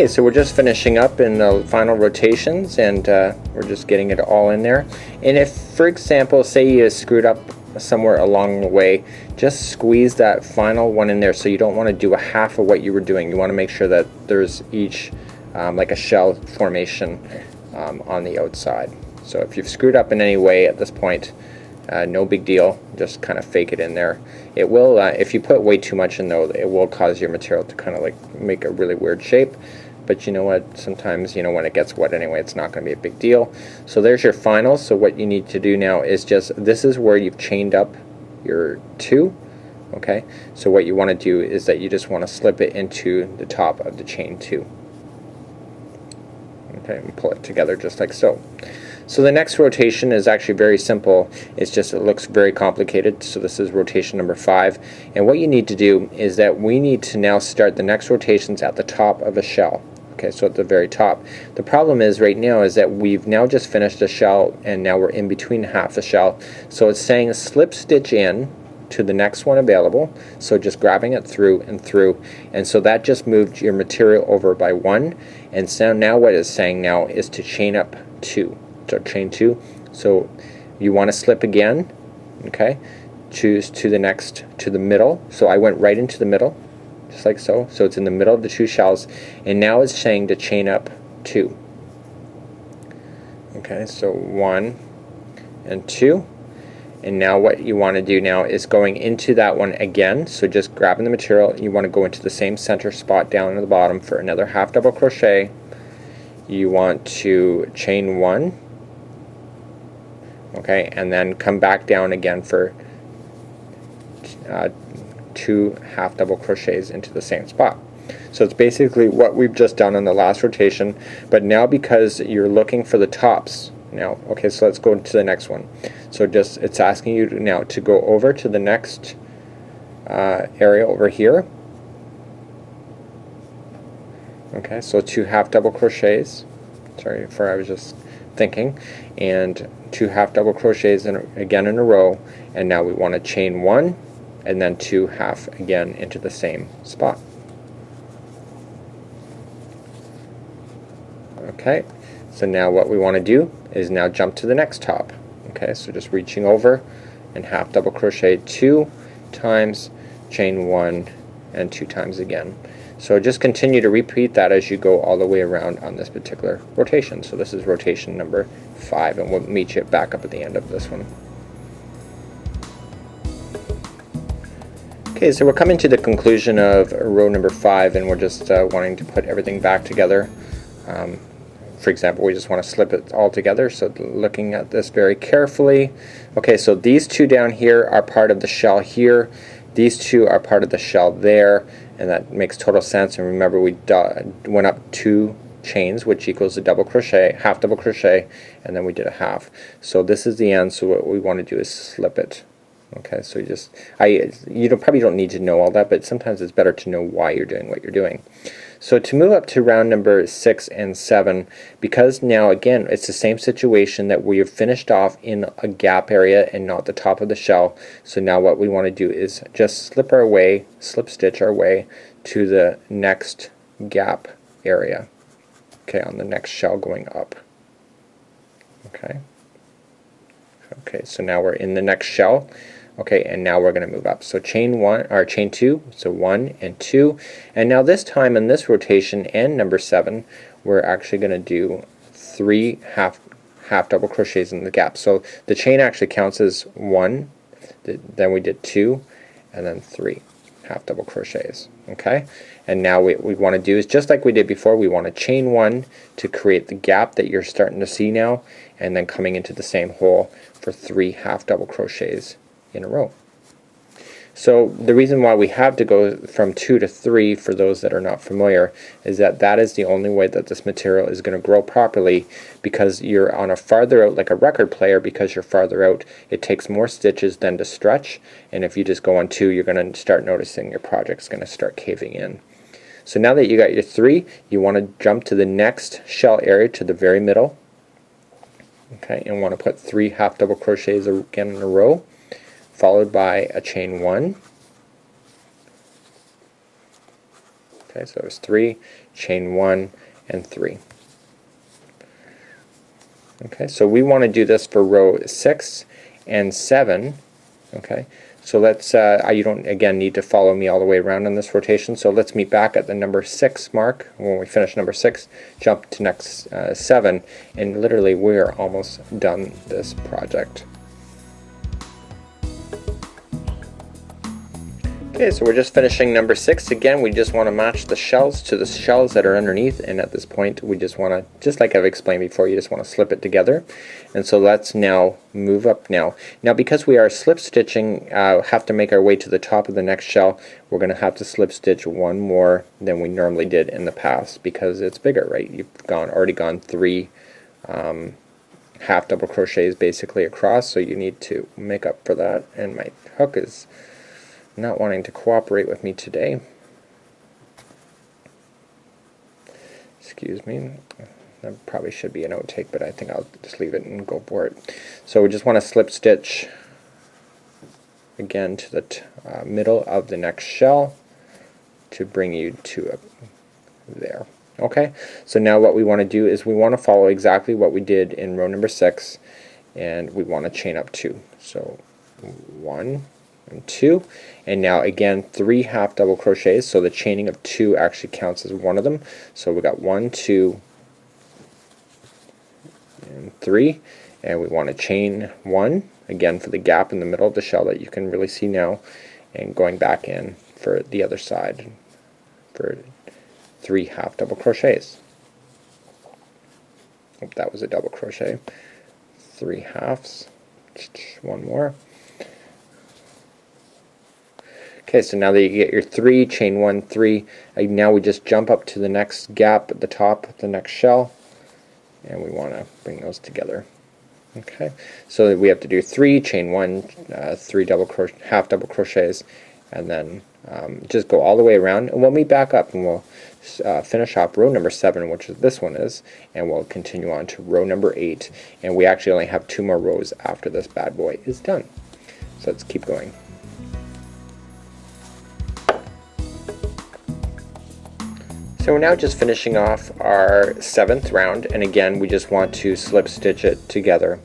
Okay, so we're just finishing up in the final rotations, and we're just getting it all in there. And if, for example, say you screwed up somewhere along the way, just squeeze that final one in there. So you don't want to do a half of what you were doing. You want to make sure that there's each like a shell formation on the outside. So if you've screwed up in any way at this point, no big deal, just kind of fake it in there. It will, if you put way too much in though, it will cause your material to kind of like make a really weird shape. But you know what, sometimes, you know, when it gets wet anyway, it's not going to be a big deal. So there's your final. So what you need to do now is just, this is where you've chained up your 2. Okay, so what you want to do is that you just want to slip it into the top of the chain 2. Okay, and pull it together just like so. So the next rotation is actually very simple. It's just, it looks very complicated. So this is rotation number 5. And what you need to do is that we need to now start the next rotations at the top of a shell. Okay, so at the very top. The problem is right now is that we've now just finished a shell, and now we're in between half the shell. So it's saying slip stitch in to the next one available. So just grabbing it through and through. And so that just moved your material over by 1. And so now what it's saying now is to chain up 2. So chain 2. So you want to slip again. Okay, choose to the next, to the middle. So I went right into the middle, just like so. So it's in the middle of the 2 shells, and now it's saying to chain up 2. Okay, so 1 and 2. And now what you want to do now is going into that one again. So just grabbing the material, you want to go into the same center spot down at the bottom for another half double crochet. You want to chain 1. Okay, and then come back down again for 2 half double crochets into the same spot. So it's basically what we've just done on the last rotation, but now because you're looking for the tops now. Okay, so let's go to the next one. So just, it's asking you now to go over to the next area over here. Okay, so 2 half double crochets. Sorry, I was just thinking, and 2 half double crochets again in a row, and now we want to chain 1 and then 2 half again into the same spot. Okay, so now what we want to do is now jump to the next top. Okay, so just reaching over and half double crochet 2 times, chain 1 and 2 times again. So just continue to repeat that as you go all the way around on this particular rotation. So this is rotation number 5, and we'll meet you back up at the end of this one. Okay, so we're coming to the conclusion of row number 5, and we're just wanting to put everything back together. For example, we just want to slip it all together, so looking at this very carefully. Okay, so these 2 down here are part of the shell here. These 2 are part of the shell there, and that makes total sense. And remember, we went up 2 chains, which equals a double crochet, half double crochet, and then we did a half. So this is the end, so what we want to do is slip it. Okay, so you probably don't need to know all that, but sometimes it's better to know why you're doing what you're doing. So to move up to round number 6 and 7, because now again it's the same situation that we have finished off in a gap area and not the top of the shell. So now what we want to do is just slip stitch our way to the next gap area. Okay, on the next shell going up. Okay. Okay, so now we're in the next shell. Okay, and now we're going to move up. So chain 1 or chain 2, so 1 and 2. And now this time in this rotation and number 7, we're actually going to do 3 half double crochets in the gap. So the chain actually counts as 1, then we did 2, and then 3 half double crochets. Okay, and now what we want to do is just like we did before, we want to chain 1 to create the gap that you're starting to see now, and then coming into the same hole for 3 half double crochets in a row. So the reason why we have to go from 2 to 3, for those that are not familiar, is that is the only way that this material is going to grow properly, because you're on a farther out, like a record player. Because you're farther out, it takes more stitches than to stretch, and if you just go on 2, you're going to start noticing your project's going to start caving in. So now that you got your 3, you want to jump to the next shell area, to the very middle. Okay, and want to put 3 half double crochets again in a row, followed by a chain 1. Okay, so it's 3, chain 1 and 3. Okay, so we want to do this for row 6 and 7. Okay, so let's you don't again need to follow me all the way around on this rotation, so let's meet back at the number 6 mark. When we finish number 6, jump to next 7, and literally we're almost done this project. Okay, so we're just finishing number 6. Again, we just want to match the shells to the shells that are underneath, and at this point we just want to, just like I've explained before, you just want to slip it together. And so let's now move up now. Now because we are slip stitching, have to make our way to the top of the next shell, we're going to have to slip stitch one more than we normally did in the past because it's bigger, right? You've already gone 3 half double crochets basically across, so you need to make up for that. And my hook is not wanting to cooperate with me today. Excuse me. That probably should be an outtake, but I think I'll just leave it and go for it. So we just want to slip stitch again to the middle of the next shell to bring you to there. Okay, so now what we want to do is we want to follow exactly what we did in row number 6, and we want to chain up 2. So 1 and 2, and now again 3 half double crochets, so the chaining of 2 actually counts as one of them. So we got 1, 2 and 3, and we want to chain 1 again for the gap in the middle of the shell that you can really see now, and going back in for the other side for 3 half double crochets. Hope that was a double crochet. 3 halves, one more. Okay, so now that you get your 3, chain 1, 3, now we just jump up to the next gap at the top of the next shell, and we want to bring those together. Okay, so we have to do 3, chain 1, 3 half double crochets, and then just go all the way around, and we'll meet back up and we'll finish off row number 7, which is this one is, and we'll continue on to row number 8, and we actually only have 2 more rows after this bad boy is done. So let's keep going. So we're now just finishing off our 7th round, and again we just want to slip stitch it together.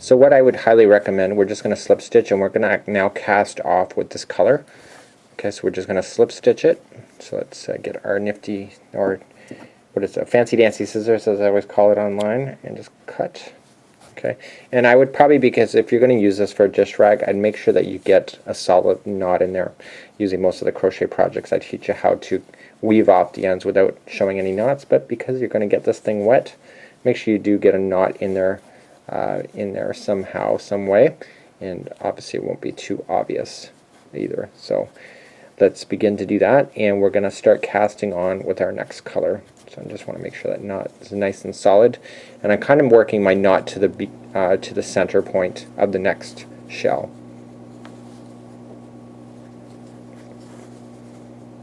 So what I would highly recommend, we're just going to slip stitch, and we're going to now cast off with this color. Okay, so we're just going to slip stitch it. So let's get our nifty, or what is it, fancy dancy scissors as I always call it online, and just cut. Okay, and I would probably, because if you're going to use this for a dish rag, I'd make sure that you get a solid knot in there. Using most of the crochet projects, I teach you how to weave off the ends without showing any knots, but because you're going to get this thing wet, make sure you do get a knot in there somehow, some way, and obviously it won't be too obvious either. So let's begin to do that, and we're going to start casting on with our next color. So I just want to make sure that knot is nice and solid, and I'm kind of working my knot to the center point of the next shell.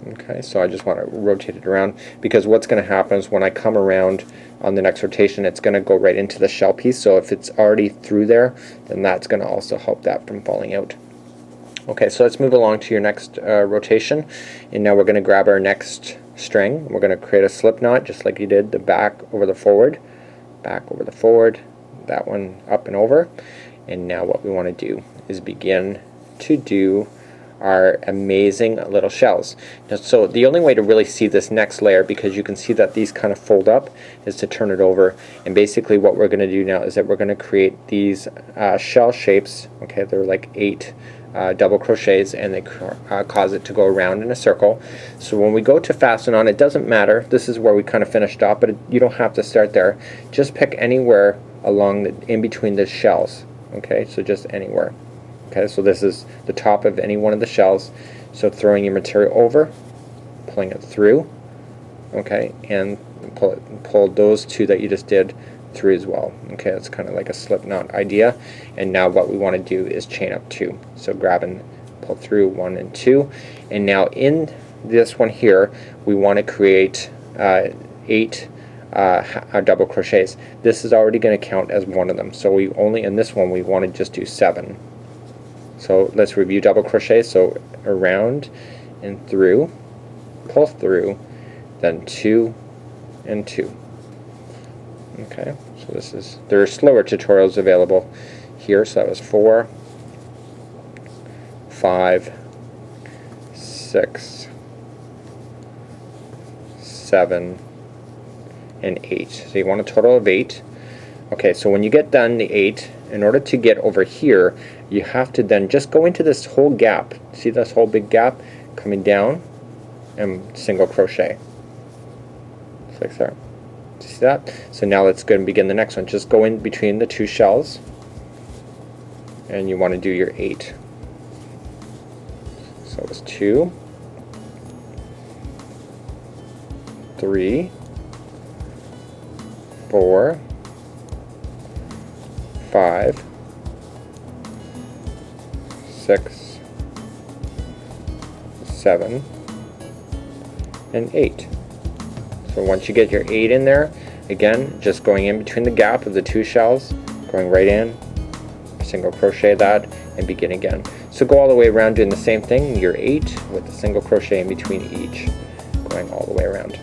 Okay, so I just want to rotate it around, because what's going to happen is when I come around on the next rotation, it's going to go right into the shell piece. So if it's already through there, then that's going to also help that from falling out. Okay, so let's move along to your next rotation, and now we're going to grab our next string. We're going to create a slip knot just like you did the back over the forward, that one up and over, and now what we want to do is begin to do our amazing little shells. Now, so the only way to really see this next layer, because you can see that these kind of fold up, is to turn it over, and basically what we're going to do now is that we're going to create these shell shapes. Okay, they're like 8 double crochets, and they cause it to go around in a circle. So when we go to fasten on, it doesn't matter, this is where we kind of finished off, but you don't have to start there. Just pick anywhere along in between the shells. Okay, so just anywhere. Okay, so this is the top of any one of the shells, so throwing your material over, pulling it through, okay, and pull those 2 that you just did through as well. Okay, it's kind of like a slip knot idea, and now what we want to do is chain up 2. So grab and pull through 1 and 2, and now in this one here we want to create 8 double crochets. This is already going to count as one of them, so we only, in this one we want to just do 7. So let's review double crochet. So around and through, pull through, then 2 and 2. Okay, so there are slower tutorials available here. So that was 4, 5, 6, 7, and 8. So you want a total of 8. Okay, so when you get done the 8, in order to get over here, you have to then just go into this whole gap. See this whole big gap coming down, and single crochet. Just like there. See that? So now let's go and begin the next one. Just go in between the 2 shells, and you want to do your 8. So it was 2, 3, 4, 5, 6, 7, and 8. So once you get your 8 in there, again, just going in between the gap of the 2 shells, going right in, single crochet that, and begin again. So go all the way around doing the same thing, your 8 with a single crochet in between each, going all the way around.